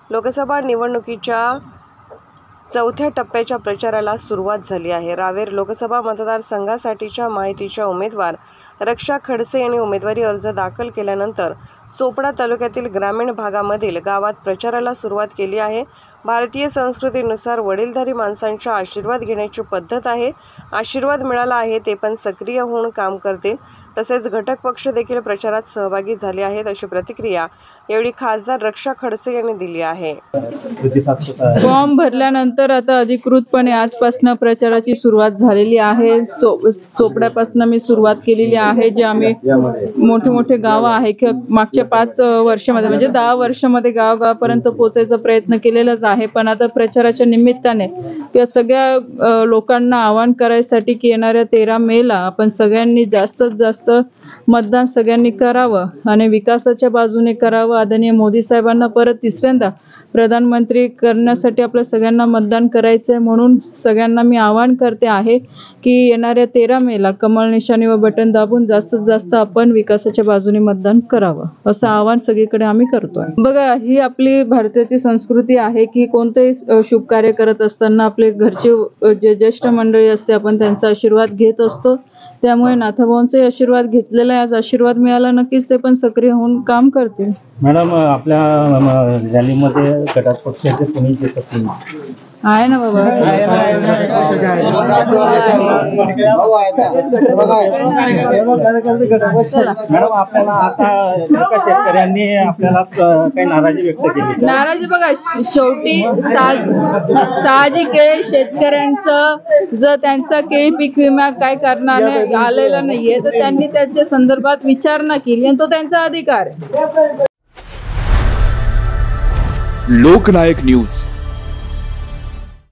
लोकसभा निवडणुकीच्या चौथ्या टप्प्याच्या प्रचाराला सुरुवात झाली आहे। रावेर लोकसभा मतदारसंघासाठीच्या माहितीच्या उमेदवार रक्षा खडसे यांनी उमेदवारी अर्ज दाखल केल्यानंतर चोपडा तालुक्यातील ग्रामीण भागामधील गावात प्रचाराला सुरुवात केली आहे। भारतीय संस्कृतीनुसार वडीलधारी माणसांचा आशीर्वाद घेण्याची पद्धत आहे। आशीर्वाद मिळाला आहे ते पण सक्रिय होऊन काम करतील, तसेच घटक पक्ष देखील प्रचारात सहभागी झाले आहेत, अशी प्रतिक्रिया यावेळी खासदार रक्षा खडसे यांनी दिली आहे। फॉर्म भरल्यानंतर आता अधिकृतपणे आजपासून प्रचाराची सुरुवात झालेली आहे। चोपड्यापासून मी सुरुवात केलेली आहे। जे आम्ही मोठे मोठे गावं आहे की मागच्या 5 वर्षामध्ये म्हणजे 10 वर्षामध्ये गावागावापर्यंत पोहोचायचा प्रयत्न केलेलाच आहे। पण आता प्रचाराच्या निमित्ताने किंवा सगळ्या लोकांना आवाहन करायसाठी की येणाऱ्या 13 मेला आपण सगळ्यांनी जास्तीत जास्त मतदान सगळ्यांनी करावं आणि विकासाच्या बाजूने करावं। आदरणीय मोदी साहेबांना परत तिसऱ्यांदा प्रधानमंत्री करण्यासाठी आपल्या सगळ्यांना मतदान करायचं आहे। म्हणून सगळ्यांना मी आवाहन करते आहे की येणाऱ्या 13 मेला कमळ निशाणी व बटन दाबून जास्तीत जास्त आपण विकासाच्या बाजूने मतदान करावं, असं आवाहन सगळीकडे आम्ही करतोय। बघा, ही आपली भारताची संस्कृती आहे की कोणतेही शुभ कार्य करत असताना आपले घरचे जे ज्येष्ठ मंडळी असते आपण त्यांचा आशीर्वाद घेत असतो। त्यामुळे नाथाभाऊंचे आशीर्वाद घेतलेला आहे। आज आशीर्वाद मिळाला, नक्कीच ते पण सक्रिय होऊन काम करतील। मॅडम, आपल्या रॅलीमध्ये घटक पक्षाचे कोणी येत असतील? आहे ना बाबा, मॅडम आपल्याला आता शेतकऱ्यांनी आपल्याला काही नाराजी व्यक्त केली? नाराजी बघा, शेवटी साहजिक आहे शेतकऱ्यांचं जर त्यांचा काही पीक विमा काय कारणाने आलेला नाहीये तर त्यांनी त्याच्या संदर्भात विचारणा केली आणि तो त्यांचा अधिकार आहे। लोकनायक न्यूज